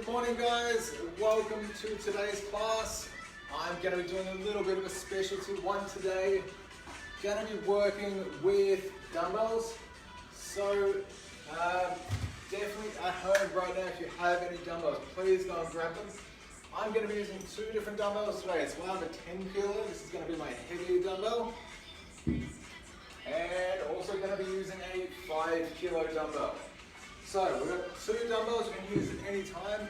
Good morning guys, welcome to today's class. I'm going to be doing a little bit of a specialty one today. Going to be working with dumbbells. So definitely at home right now, if you have any dumbbells, please go and grab them. I'm going to be using two different dumbbells today. It's one of a 10 kilo, this is going to be my heavier dumbbell. And also going to be using a 5 kilo dumbbell. So we've got two dumbbells, we can use at any time.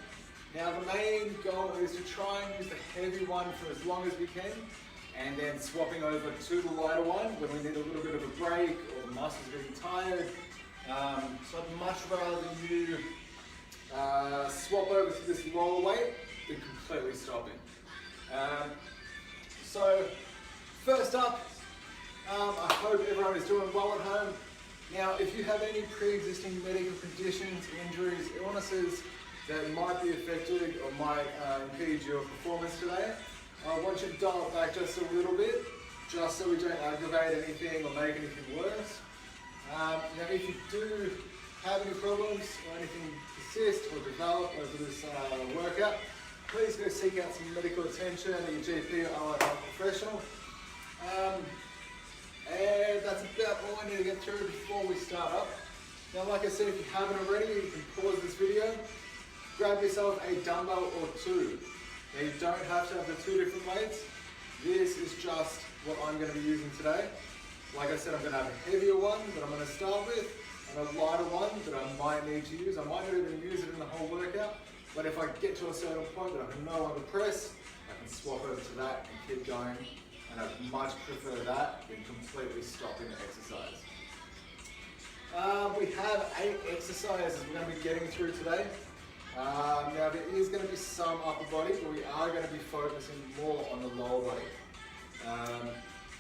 Now the main goal is to try and use the heavy one for as long as we can, and then swapping over to the lighter one when we need a little bit of a break or the muscles are getting tired. So I'd much rather you swap over to this lower weight than completely stopping. So first up, I hope everyone is doing well at home. Now, if you have any pre-existing medical conditions, injuries, illnesses that might be affected or might impede your performance today, I want you to dial it back just a little bit, just so we don't aggravate anything or make anything worse. Now, if you do have any problems or anything persist or develop over this workout, please go seek out some medical attention at your GP or allied health professional. And that's about all I need to get through before we start up. Now, like I said, if you haven't already, you can pause this video, grab yourself a dumbbell or two. Now, you don't have to have the two different weights. This is just what I'm going to be using today. Like I said, I'm going to have a heavier one that I'm going to start with, and a lighter one that I might need to use. I might not even use it in the whole workout, but if I get to a certain point that I can no longer press, I can swap over to that and keep going. And I'd much prefer that than completely stopping the exercise. We have 8 exercises we're going to be getting through today. Now there is going to be some upper body, but we are going to be focusing more on the lower body.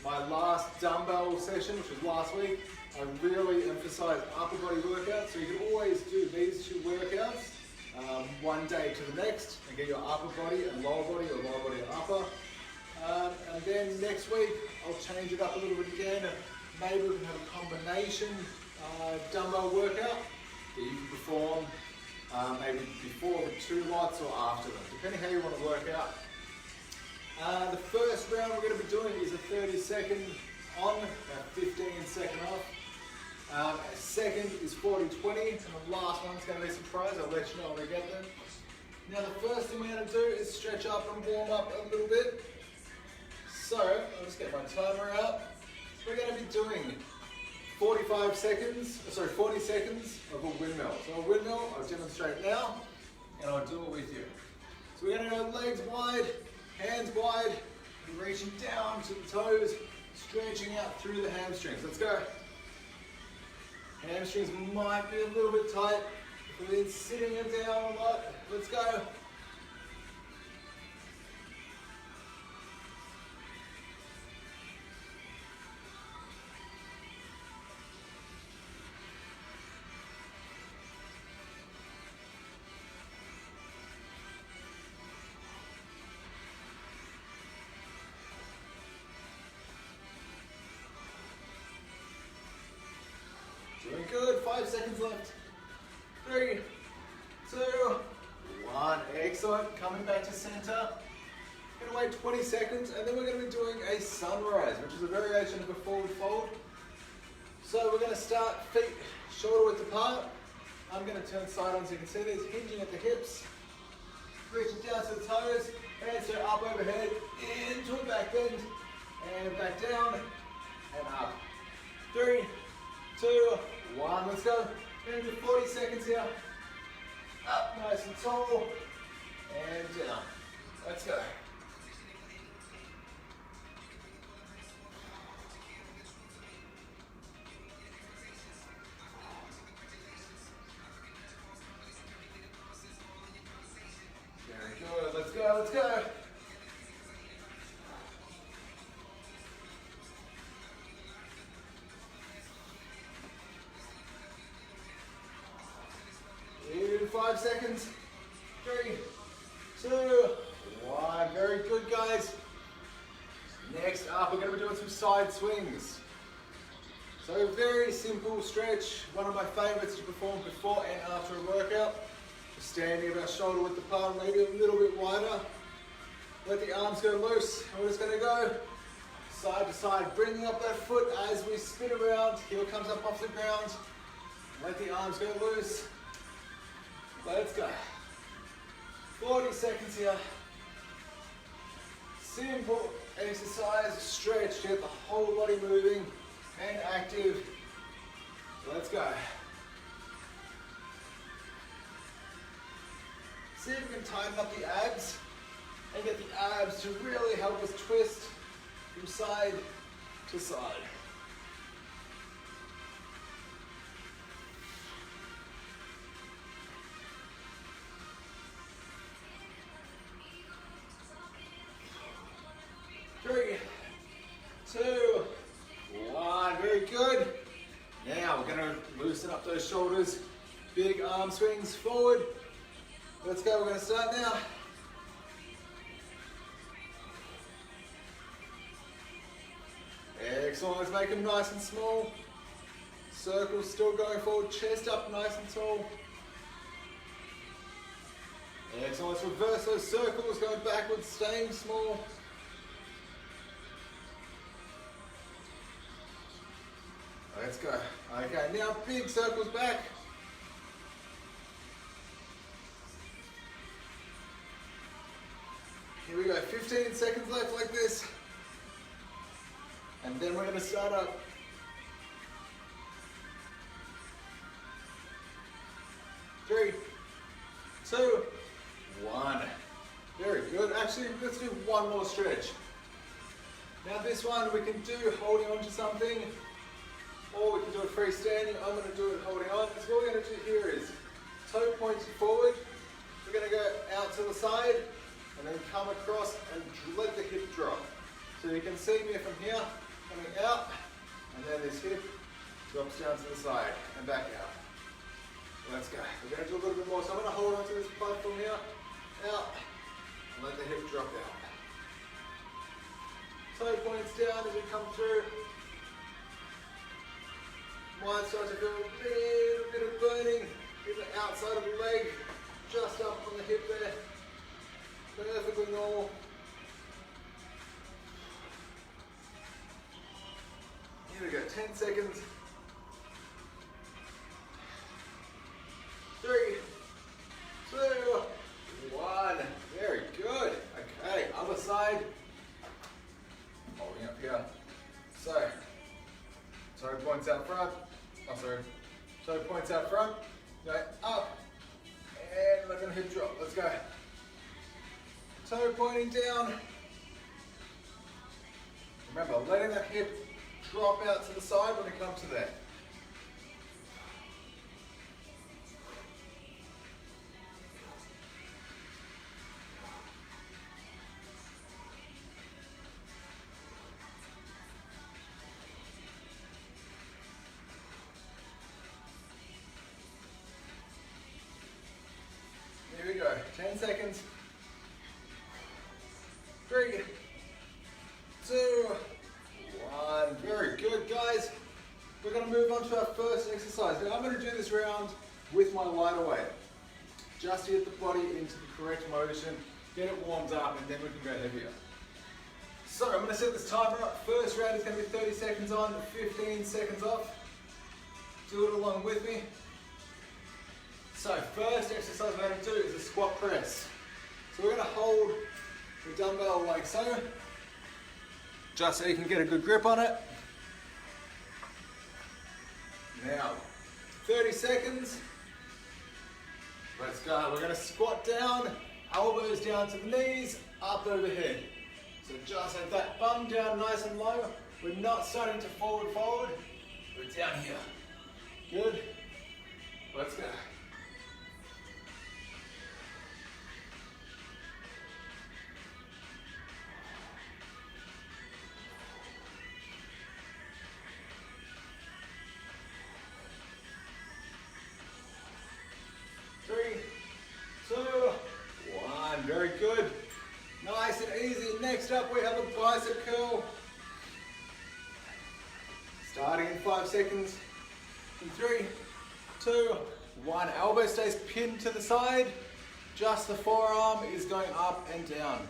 My last dumbbell session, which was last week, I really emphasized upper body workouts. So you can always do these two workouts one day to the next and get your upper body and lower body, or lower body and upper. And then next week, I'll change it up a little bit again, and maybe we can have a combination dumbbell workout that you can perform maybe before the 2 lots or after them, depending how you want to work out. The first round we're going to be doing is a 30-second on, a 15-second off. Second is 40-20, and the last one's going to be a surprise. I'll let you know when we get there. Now the first thing we're going to do is stretch up and warm up a little bit. So, I'll just get my timer out. We're going to be doing 40 seconds of a windmill. So a windmill, I'll demonstrate now, and I'll do it with you. So we're going to go legs wide, hands wide, and reaching down to the toes, stretching out through the hamstrings. Let's go. Hamstrings might be a little bit tight if we've been sitting them down a lot. Let's go. Doing good, 5 seconds left. 3, 2, 1, excellent. Coming back to center. Gonna wait 20 seconds, and then we're gonna be doing a sunrise, which is a variation of a forward fold. So we're gonna start feet shoulder width apart. I'm gonna turn side on so you can see this, hinging at the hips, reaching down to the toes, hands go up overhead, into a back bend, and back down, and up. 3, 2, 1, let's go. We're going to do 40 seconds here. Up nice and tall, and down. Let's go. Very good, let's go, let's go. In 5 seconds. 3, 2, 1. Very good, guys. Next up, we're going to be doing some side swings. So very simple stretch. One of my favorites to perform before and after a workout. Standing about shoulder width apart, maybe a little bit wider. Let the arms go loose. And we're just going to go side to side, bringing up that foot as we spin around. Heel comes up off the ground. Let the arms go loose. Let's go. 40 seconds here. Simple exercise, stretch, get the whole body moving and active. Let's go. See if we can tighten up the abs and get the abs to really help us twist from side to side. Three, two, one. Very good. Now we're going to loosen up those shoulders. Big arm swings forward. Let's go. We're going to start now. Excellent. Let's make them nice and small. Circles still going forward. Chest up nice and tall. Excellent. Let's reverse those circles. Going backwards, staying small. Let's go. Okay, now big circles back. Here we go, 15 seconds left like this. And then we're going to start up. 3, 2, 1. Very good. Actually, let's do one more stretch. Now this one we can do holding on to something, or we can do it freestanding. I'm going to do it holding on. So what we're going to do here is toe pointed forward. We're going to go out to the side and then come across and let the hip drop. So you can see me from here, coming out, and then this hip drops down to the side and back out. Let's go. We're going to do a little bit more. So I'm going to hold onto this platform here, out, and let the hip drop out. Toe points down as we come through. Might start to feel a little bit of burning in the outside of the leg, just up on the hip there. Perfectly normal. Here we go, 10 seconds. 3, 2, 1. Very good. Okay, other side. Holding up here. So, toe points out front. Oh, sorry. Toe points out front. Go up. And we're going to hip drop. Let's go. Toe pointing down. Remember, letting that hip drop out to the side when it comes to that. Here we go, 10 seconds. 3, 2, 1. Very good, guys. We're going to move on to our first exercise. Now I'm going to do this round with my lighter weight, just to get the body into the correct motion, get it warmed up, and then we can go heavier. So I'm going to set this timer up. First round is going to be 30 seconds on, 15 seconds off. Do it along with me. So first exercise we're going to do is a squat press. So we're going to hold the dumbbell like so, just so you can get a good grip on it. Now, 30 seconds. Let's go. We're going to squat down, elbows down to the knees, up overhead. So just like that, bum down nice and low. We're not starting to forward, we're down here. Good. Let's go. 3, 2, 1. Very good. Nice and easy. Next up we have a bicep curl. Starting in 5 seconds. In 3, 2, One elbow stays pinned to the side, just the forearm is going up and down.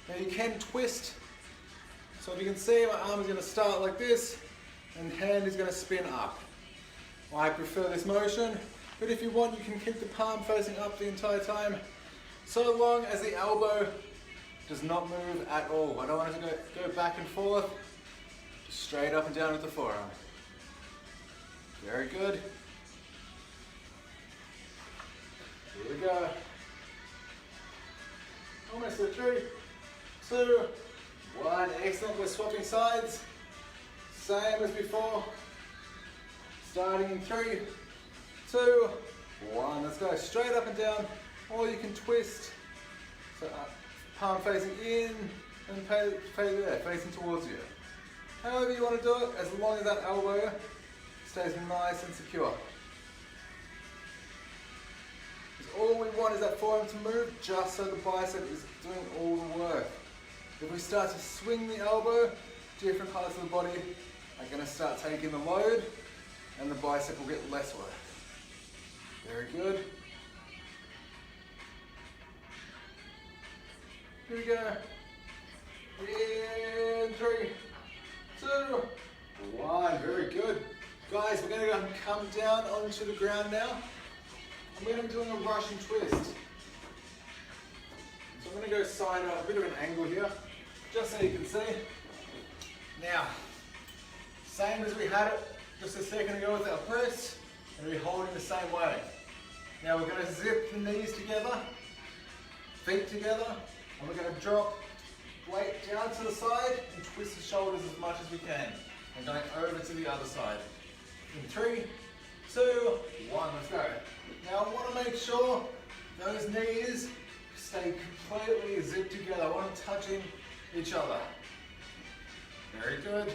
Now you can twist, so if you can see my arm is going to start like this and hand is going to spin up. I prefer this motion, but if you want you can keep the palm facing up the entire time, so long as the elbow does not move at all. I don't want it to go back and forth, just straight up and down with the forearm. Very good. Here we go. Almost at 3, 2, 1. Excellent. We're swapping sides. Same as before. Starting in 3, 2, 1. Let's go straight up and down. Or you can twist. So palm facing in and facing towards you. However you want to do it, as long as that elbow stays nice and secure. All we want is that forearm to move just so the bicep is doing all the work. If we start to swing the elbow, different parts of the body are going to start taking the load and the bicep will get less work. Very good. Here we go. In 3, 2, 1. Very good. Guys, we're going to come down onto the ground now. I'm going to be doing a Russian twist. So I'm going to go side up, a bit of an angle here, just so you can see. Now, same as we had it just a second ago with our press, and we're holding the same way. Now we're going to zip the knees together, feet together, and we're going to drop weight down to the side and twist the shoulders as much as we can. And going over to the other side. In 3, 2, 1, let's go. Now I want to make sure those knees stay completely zipped together. I want them touching each other. Very good.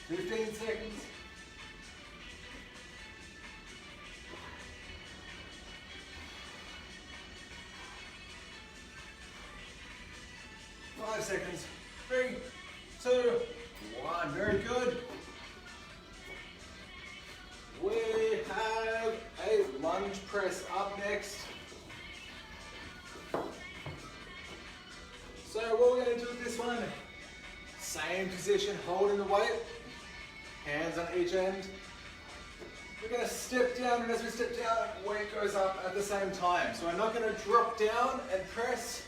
"15 seconds. "5 seconds. 3, 2, 1. Very good. We have a lunge press up next. So what we're going to do with this one, same position, holding the weight, hands on each end. We're going to step down, and as we step down, weight goes up at the same time. So we're not going to drop down and press,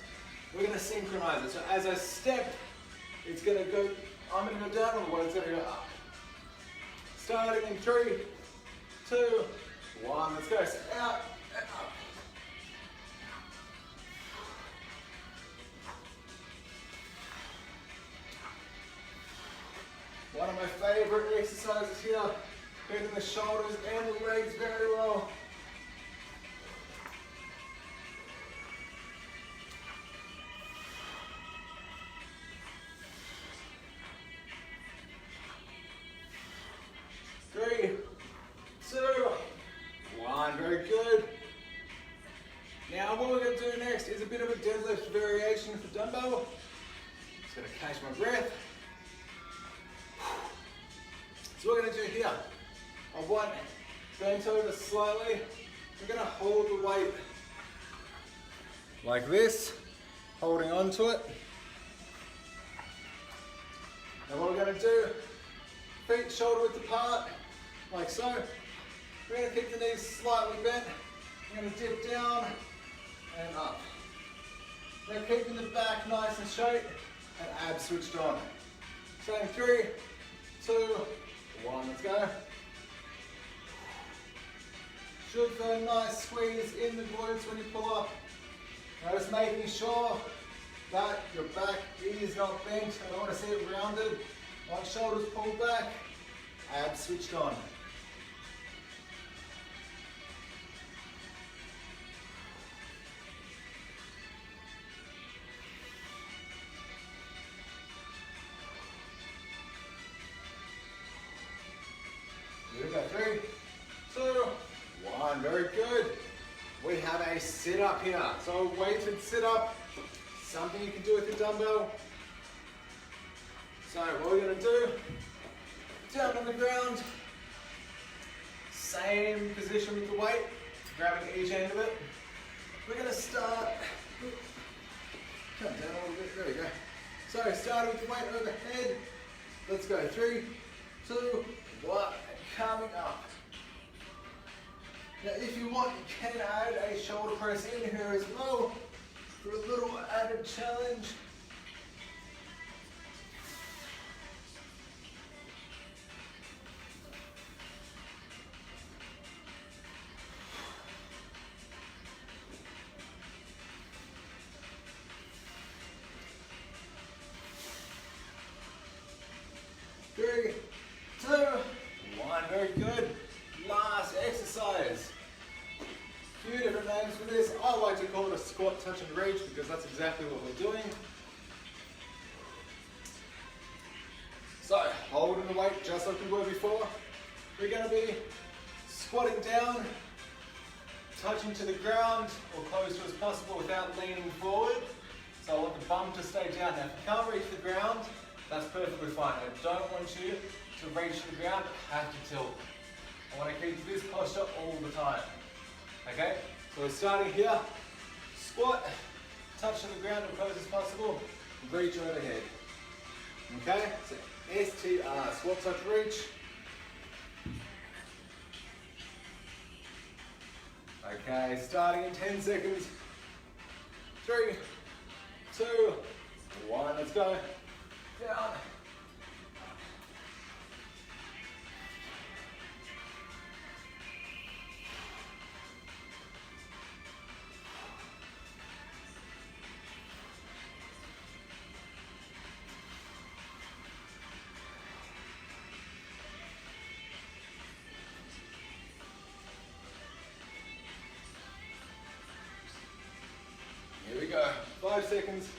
we're going to synchronize it. So as I step, it's going to go, I'm going to go down, and the weight's going to go up. Starting in 3, 2, 1, let's go. So out and up. One of my favorite exercises here, bending the shoulders and the legs very well. Three, 2, 1, very good. Now what we're going to do next is a bit of a deadlift variation for dumbbell. Just going to catch my breath. So what we're going to do here, I want bent over slightly. We're going to hold the weight like this, holding on to it. And what we're going to do, feet shoulder width apart, like so. We're going to keep the knees slightly bent. We're going to dip down and up. Now keeping the back nice and straight and abs switched on. So in 3, 2, 1, let's go. Should feel a nice squeeze in the glutes when you pull up. Now just making sure that your back is not bent. I don't want to see it rounded. Want shoulders pulled back, abs switched on. Here we go, 3, 2, 1, very good. We have a sit up here. So a weighted sit up, something you can do with your dumbbell. So what we're going to do, down on the ground, same position with the weight, grabbing each end of it. We're going to start, come down a little bit, there we go. So starting with the weight overhead, let's go 3, 2, 1, and coming up. Now if you want, you can add a shoulder press in here as well for a little added challenge. Three, 2, 1, very good. Last exercise. A few different names for this. I like to call it a squat, touch and reach because that's exactly what we're doing. So, holding the weight just like we were before. We're going to be squatting down, touching to the ground or close to as possible without leaning forward. So I want the bum to stay down. Now if you can't reach the ground, that's perfectly fine. I don't want you to reach the ground, have to tilt. I want to keep this posture all the time. Okay? So we're starting here. Squat, touch to the ground as close as possible, reach overhead. Okay? So STR, squat, touch, reach. Okay, starting in 10 seconds. 3, 2, 1, let's go. Down. Here we go. 5 seconds.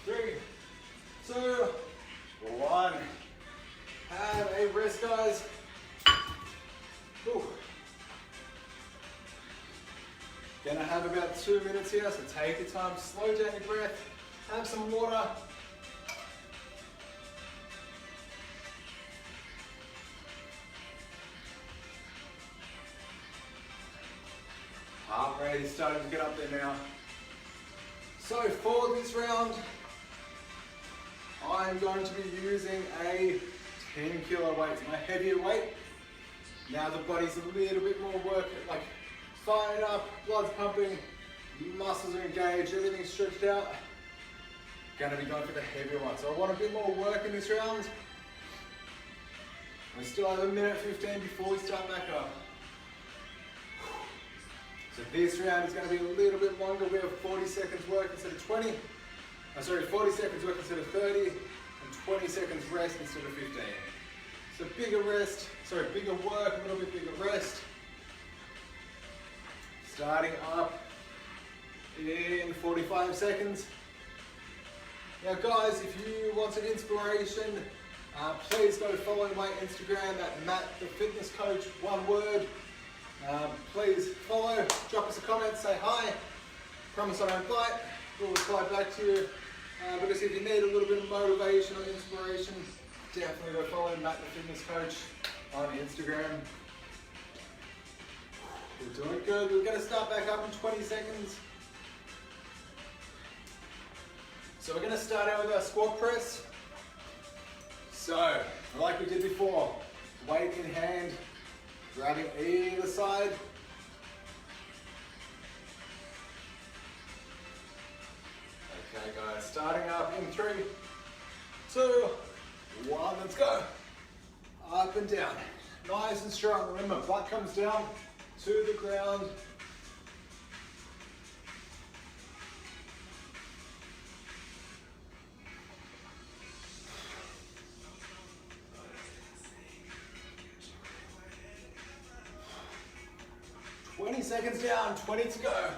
3, 2, 1. Have a rest, guys. Ooh. Gonna have about 2 minutes here, so take your time, slow down your breath, have some water. Heart rate is starting to get up there now. So for this round, I'm going to be using a 10 kilo weight, my heavier weight. Now the body's a little bit more work, like fired up, blood's pumping, muscles are engaged, everything's stretched out. Gonna be going for the heavier one. So I want a bit more work in this round. We still have a minute 15 before we start back up. So this round is going to be a little bit longer. We have 40 seconds work instead of 20. 40 seconds work instead of 30, and 20 seconds rest instead of 15. So bigger work, a little bit bigger rest. Starting up in 45 seconds. Now guys, if you want some inspiration, please go follow my Instagram at Matt the Fitness Coach, one word. Please follow, drop us a comment, say hi. Promise I won't bite, we'll reply back to you. But if you need a little bit of motivation or inspiration, definitely go follow Matt the Fitness Coach on Instagram. We're doing good. We're going to start back up in 20 seconds. So we're going to start out with our squat press. So, like we did before, weight in hand, grabbing either side. Okay guys, starting up in 3, 2, 1, let's go. Up and down, nice and strong. Remember, butt comes down to the ground. Seconds down, 20 to go.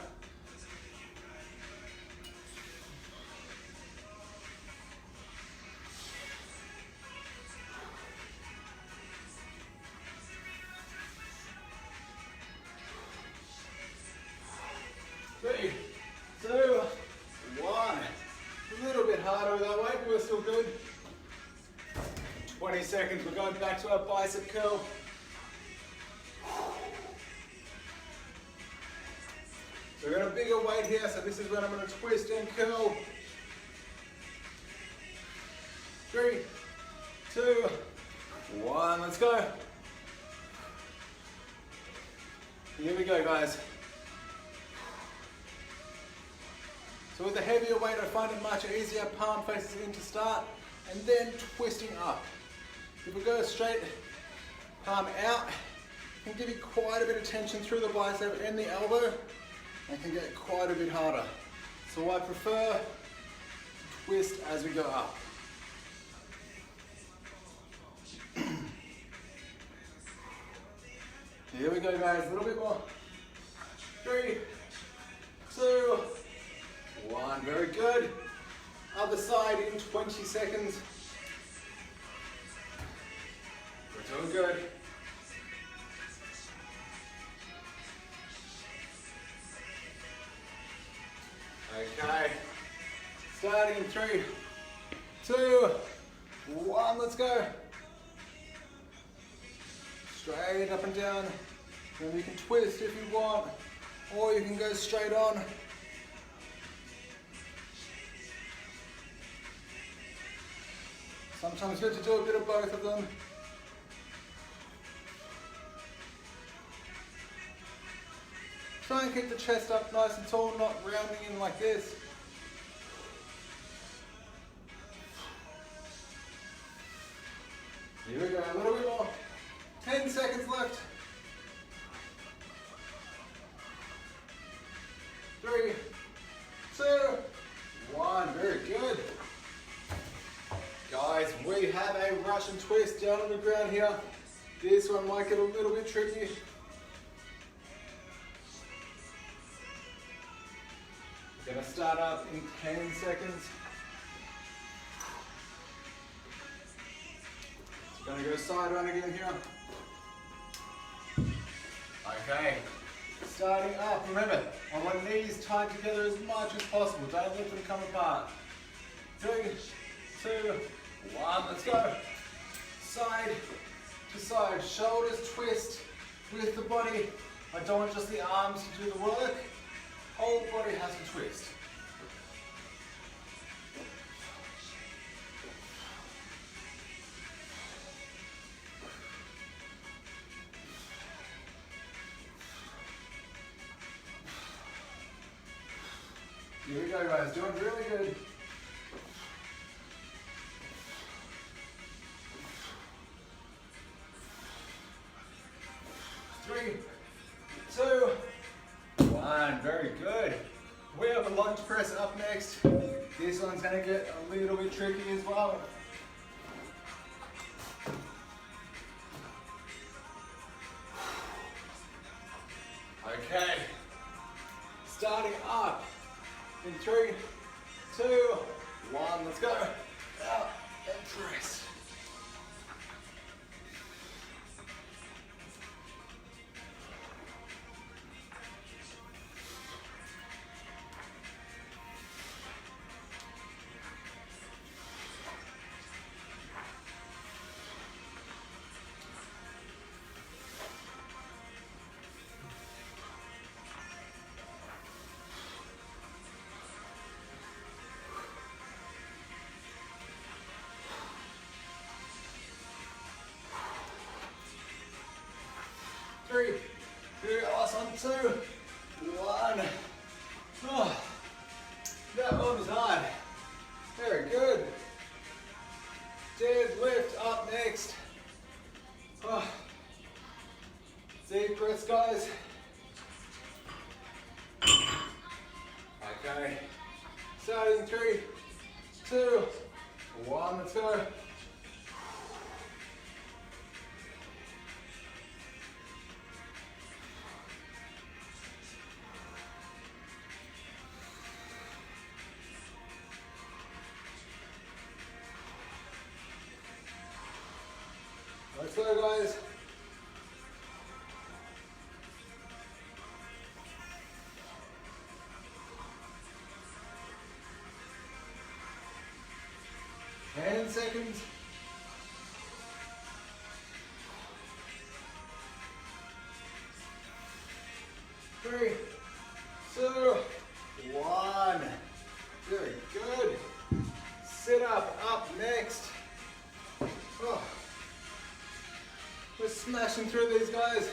Three, 2, 1. A little bit harder with that weight, but we're still good. 20 seconds. We're going back to our bicep curl. So we've got a bigger weight here, so this is when I'm going to twist and curl. 3, 2, 1, let's go. Here we go, guys. So with the heavier weight, I find it much easier. Palm faces in to start, and then twisting up. If we go straight, palm out, can give you quite a bit of tension through the bicep and the elbow, and can get quite a bit harder. So I prefer to twist as we go up. Here we go, guys, a little bit more. 3, 2, 1, very good. Other side in 20 seconds. We're doing good. Okay, starting in 3, 2, 1, let's go. Straight up and down. Then you can twist if you want, or you can go straight on. Sometimes good to do a bit of both of them. Try and keep the chest up nice and tall, not rounding in like this. Here we go, a little bit more. 10 seconds left. 3, 2, 1, very good. Guys, we have a Russian twist down on the ground here. This one might get a little bit tricky. We're gonna start up in 10 seconds. So gonna go side run again here. Okay, starting up. Remember, I want knees tied together as much as possible. Don't let them come apart. 3, 2, 1, let's go. Side to side, shoulders twist with the body. I don't want just the arms to do the work. Whole body has to twist. Here we go, guys, doing really good. Three, 2, 1, very good. We have a lunge press up next. This one's gonna get a little bit tricky as well. Okay, starting up in 3, 2, 1, let's go. Out and press. Three, two, awesome, 2, 1. Oh, that one was hard. Very good. Deadlift up next. Oh. Deep breaths, guys. Okay. Starting 3, 2, 1. Let's go. Let's go, guys. Seconds. 3, 2, 1. Very good. Sit up next. Oh. We're smashing through these guys.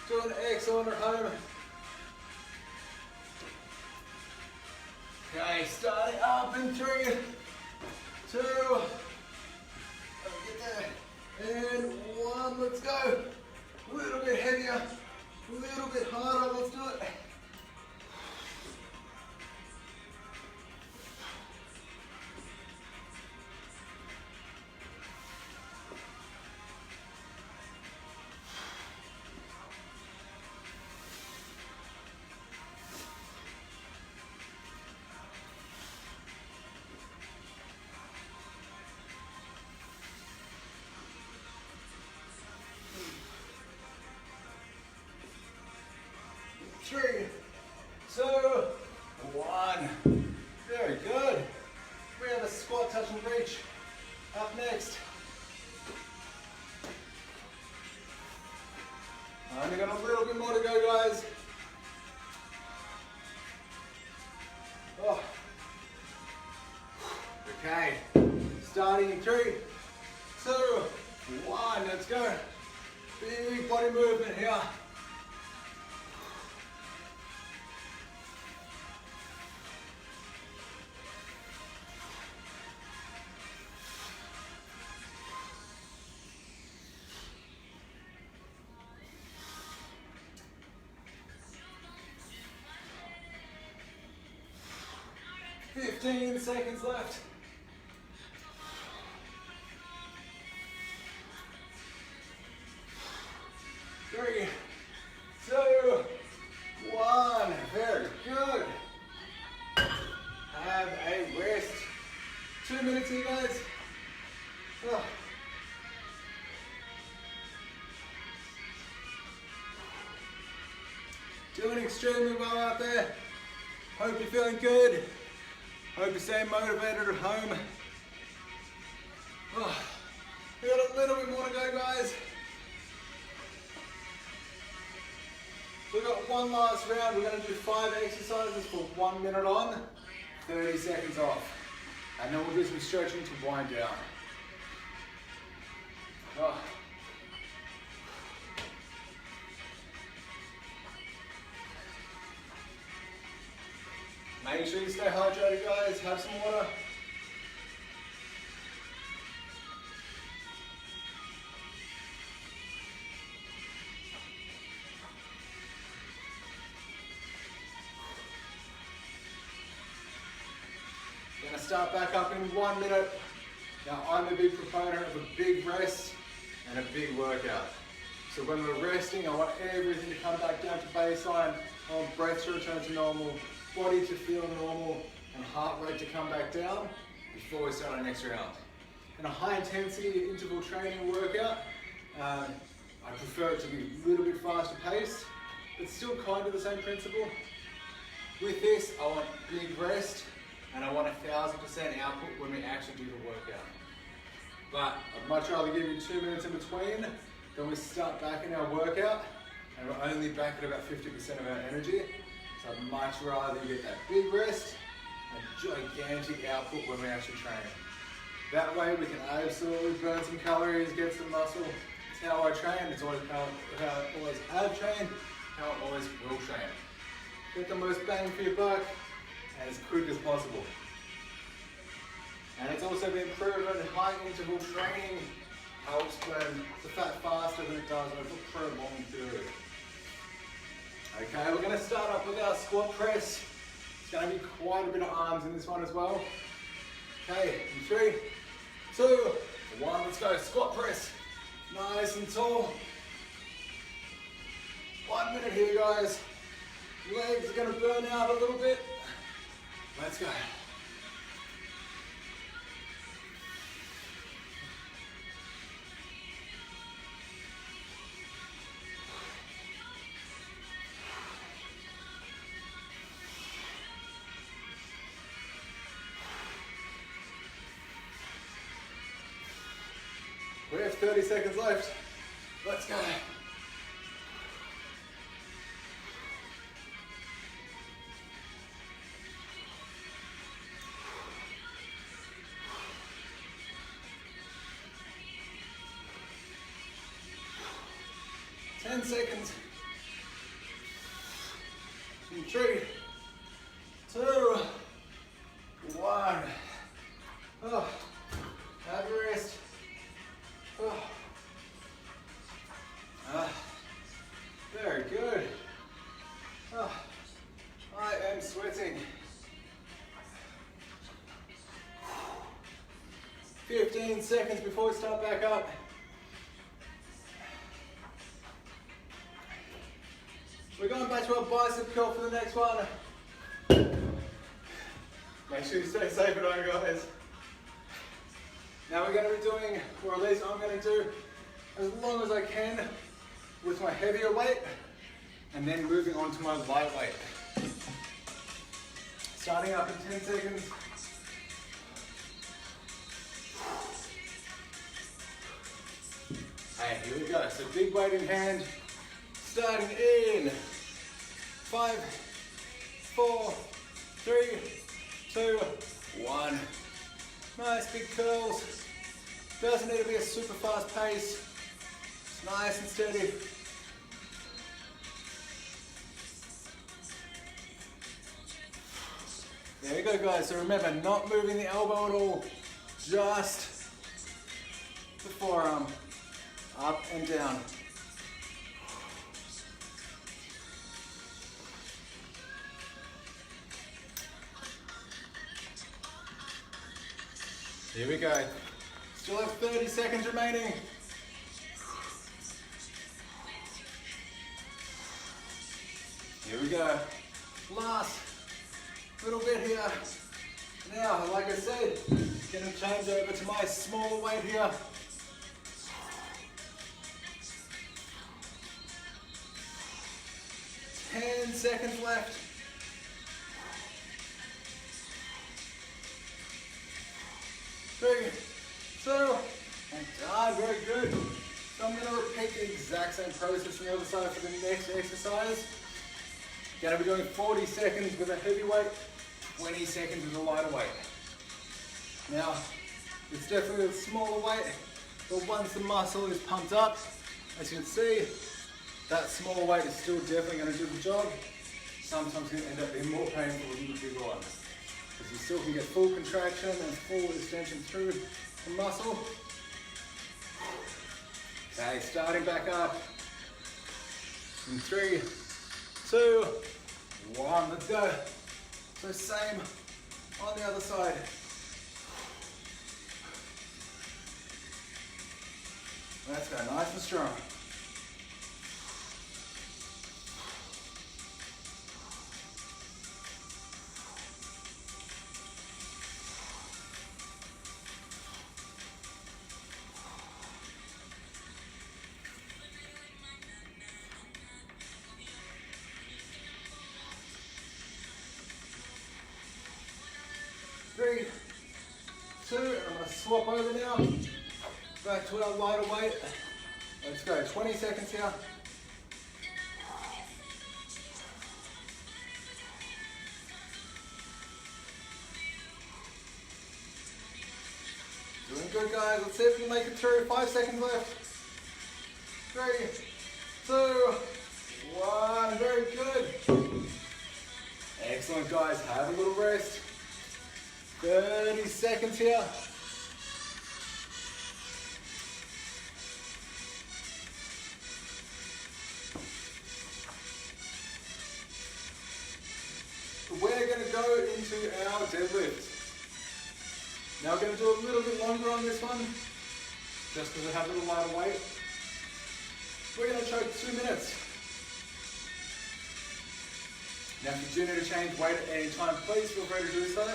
Doing excellent at home. Okay, starting up in 3, 2, get there, and 1, let's go. A little bit heavier, a little bit harder, let's do it. Three, 2, 1. Very good. We have a squat, touch and reach. Up next. Only got a little bit more to go, guys. Oh. Okay. Starting in 3, 2, 1. Let's go. Big body movement here. Fifteen seconds left. Three, 2, 1. Very good. Have a rest. 2 minutes here, guys. Oh. Doing extremely well out there. Hope you're feeling good. Hope you're staying motivated at home. Oh, we got a little bit more to go, guys. We've got one last round. We're going to do 5 exercises for 1 minute on, 30 seconds off. And then we'll do some stretching to wind down. Oh. Make sure you stay hydrated, guys. Have some water. Gonna start back up in 1 minute. Now, I'm a big proponent of a big rest and a big workout. So when we're resting, I want everything to come back down to baseline. I want breath to return to normal, body to feel normal, and heart rate to come back down before we start our next round. In a high intensity interval training workout, I prefer it to be a little bit faster paced, but still kind of the same principle. With this, I want big rest, and I want 1000% output when we actually do the workout. But I'd much rather give you 2 minutes in between than we start back in our workout, and we're only back at about 50% of our energy. So I'd much rather you get that big rest and gigantic output when we actually train. That way we can absolutely burn some calories, get some muscle. It's how I train, it's always how I always have trained, how I always will train. Get the most bang for your buck and as quick as possible. And it's also been proven high interval training helps burn the fat faster than it does over a prolonged period. Okay, we're going to start up with our squat press. It's going to be quite a bit of arms in this one as well. Okay, in 3, 2, 1, let's go. Squat press. Nice and tall. 1 minute here, guys. Legs are going to burn out a little bit. Let's go. We have 30 seconds left. Let's go. 10 seconds. In 3, 2, 1. Oh, have a rest. Oh. Very good. Oh, I am sweating. 15 seconds before we start back up. We're going back to our bicep curl for the next one. Make sure you stay safe at home, guys. Now we're going to be doing, or at least I'm going to do, as long as I can with my heavier weight, and then moving on to my light weight. Starting up in 10 seconds. Hey, here we go. So big weight in hand. Starting in 5, 4, 3, 2, 1. Nice big curls. Doesn't need to be a super fast pace. It's nice and steady. There you go, guys. So remember, not moving the elbow at all. Just the forearm. Up and down. Here we go. Still have 30 seconds remaining. Here we go. Last little bit here. Now, like I said, gonna change over to my smaller weight here. 10 seconds left. 3, 2, and done. Very good. So I'm going to repeat the exact same process on the other side for the next exercise. Going to be doing 40 seconds with a heavy weight, 20 seconds with a lighter weight. Now, it's definitely a smaller weight, but once the muscle is pumped up, as you can see, that smaller weight is still definitely going to do the job. Sometimes it's going to end up being more painful than the bigger one, because you still can get full contraction and full extension through the muscle. Okay, starting back up in 3, 2, 1, let's go. So same on the other side. Let's go, nice and strong. Three, 2, and I'm going to swap over now, back to our lighter weight. Let's go, 20 seconds here. Doing good, guys. Let's see if we can make it through. 5 seconds left. 3, 2, 1, very good. Excellent, guys, have a little rest. 30 seconds here. We're going to go into our deadlift. Now we're going to do a little bit longer on this one, just because I have a little lighter weight. We're going to choke 2 minutes. Now if you do need to change weight at any time, please feel free to do so.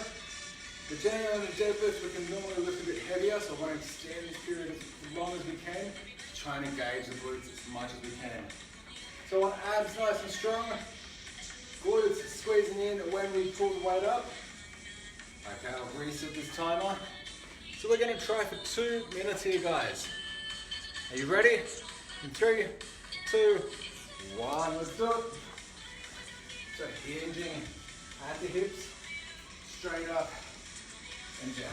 But generally on the deadlift, we can normally lift a bit heavier, so I want to extend this period as long as we can, trying to engage the glutes as much as we can. So on abs nice and strong, glutes squeezing in when we pull the weight up. Okay, I'll reset this timer. So we're going to try for 2 minutes here, guys. Are you ready? In 3, 2, 1, let's do it. So hinging at the hips, straight up and down.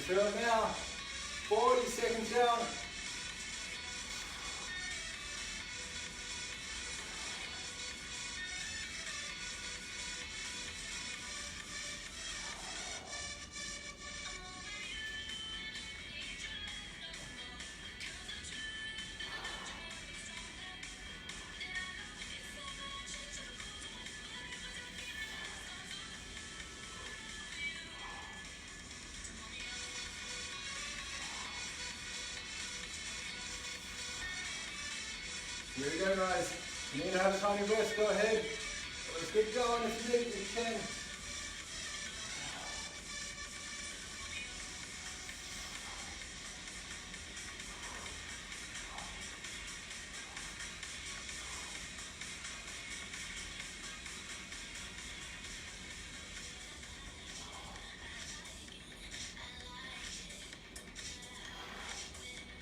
feel it now. 40 seconds down. Here we go, guys. You need to have a tiny rest, go ahead. Let's keep going if you need, if you can.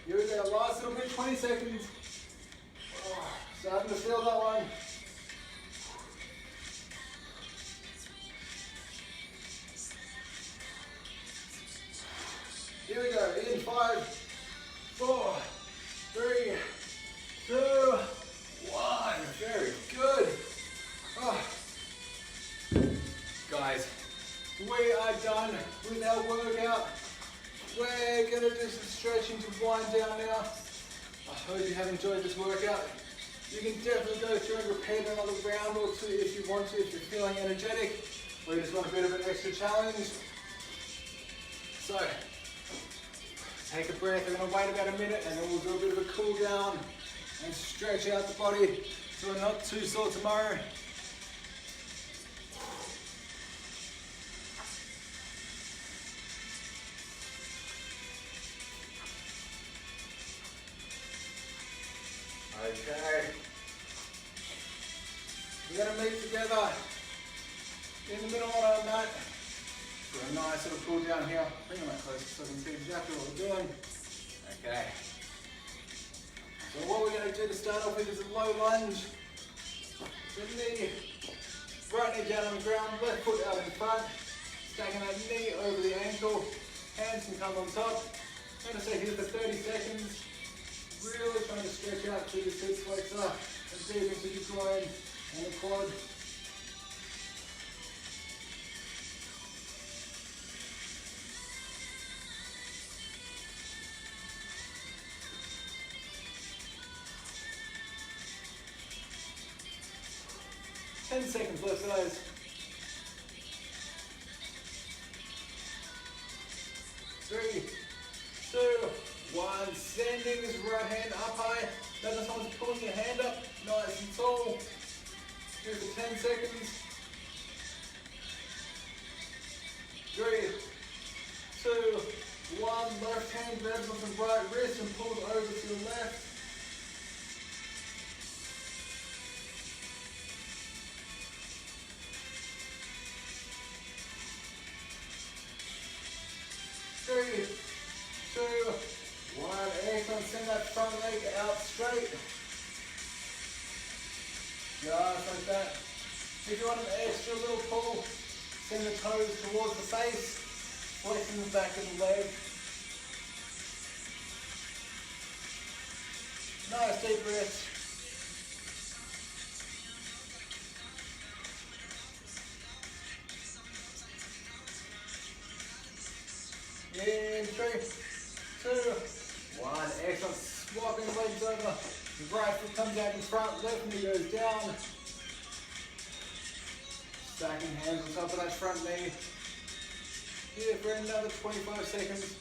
Here we go, last little bit, 20 seconds. Starting to feel that one. Here we go, in 5, 4, 3, 2, 1. Very good. Oh. Guys, we are done with our workout. We're going to do some stretching to wind down now. I hope you have enjoyed this workout. You can definitely go through and repeat another round or two if you want to, if you're feeling energetic, or you just want a bit of an extra challenge. So, take a breath, we're going to wait about a minute and then we'll do a bit of a cool down and stretch out the body so we're not too sore tomorrow. Okay. We're going to meet together in the middle on our mat for a nice little cool down here. Bring them closer so I can see exactly what we're doing. Okay. So what we're going to do to start off with is a low lunge. The knee, right knee down on the ground, left foot out in front, stacking that knee over the ankle, hands can come on top. I'm going to stay here for 30 seconds. Really trying to stretch out through the hip flexor and deep into the groin and the quad. Ten seconds left, guys. 3, 2, 1. Sending this right hand up high. Notice someone's pulling your hand up nice and tall. Do for 10 seconds. 3, 2, 1. Left hand grabs onto the right wrist and pulls over to the left. Three, 2, 1. Excellent. Send that front leg out straight. Just like that. If you want an extra little pull, send the toes towards the face, flexing the back of the leg. Nice deep breath. In 3, 2, 1. Excellent. Swapping legs over. The right foot comes out in front, left knee goes down. Stacking hands on top of that front knee. Here for another 25 seconds.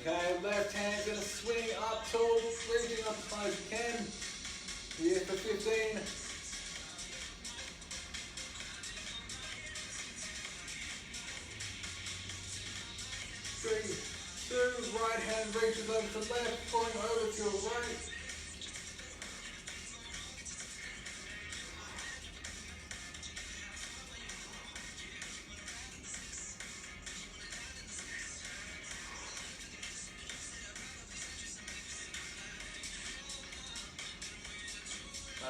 Okay, left hand's going to swing up tall, reaching up as far as you can. Here for 15. 3, 2, right hand reaches over to the left, pulling over to your right.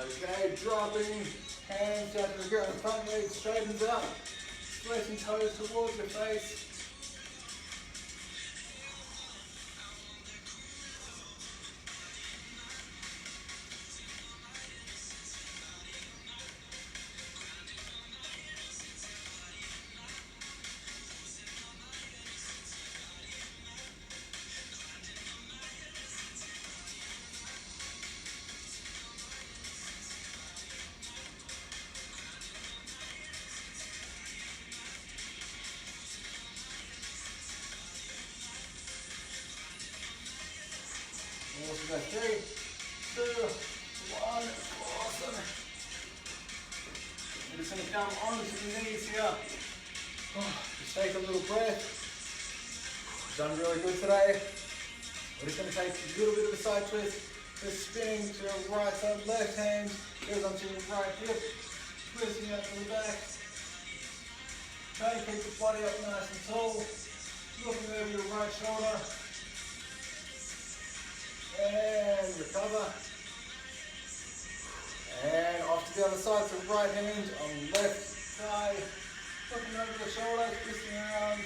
Okay, dropping, hands down to the ground, front leg straightens out, flexing toes towards your face. Awesome, go 3, 2, 1, awesome. We're just going to come onto the knees here. Just take a little breath. Done really good today. We're just going to take a little bit of a side twist. Just spinning to your right side, left hand goes onto your right hip, twisting out to the back. Try to keep the body up nice and tall. Looking over your right shoulder. And recover. And off to the other side, so right hand on left thigh. Looking over the shoulder, twisting around.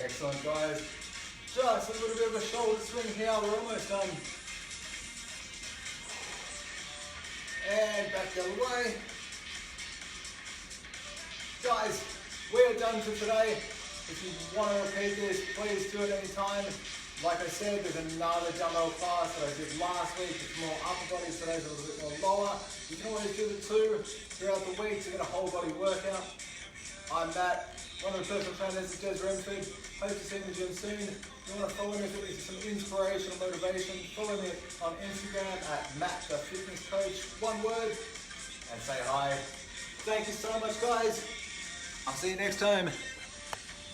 Excellent, guys. Just a little bit of a shoulder swing here, we're almost done. And back the other way. Guys, we're done for today. If you want to repeat this, please do it anytime. Like I said, there's another dumbbell class that I did last week. It's more upper body, today's a little bit more lower. You can always do the two throughout the week to get a whole body workout. I'm Matt, one of the personal trainers at Deadlift Variation. Hope to see you in the gym soon. If you want to follow me for some inspiration and motivation, follow me on Instagram at Matt_fitnesscoach, one word, and say hi. Thank you so much, guys. I'll see you next time.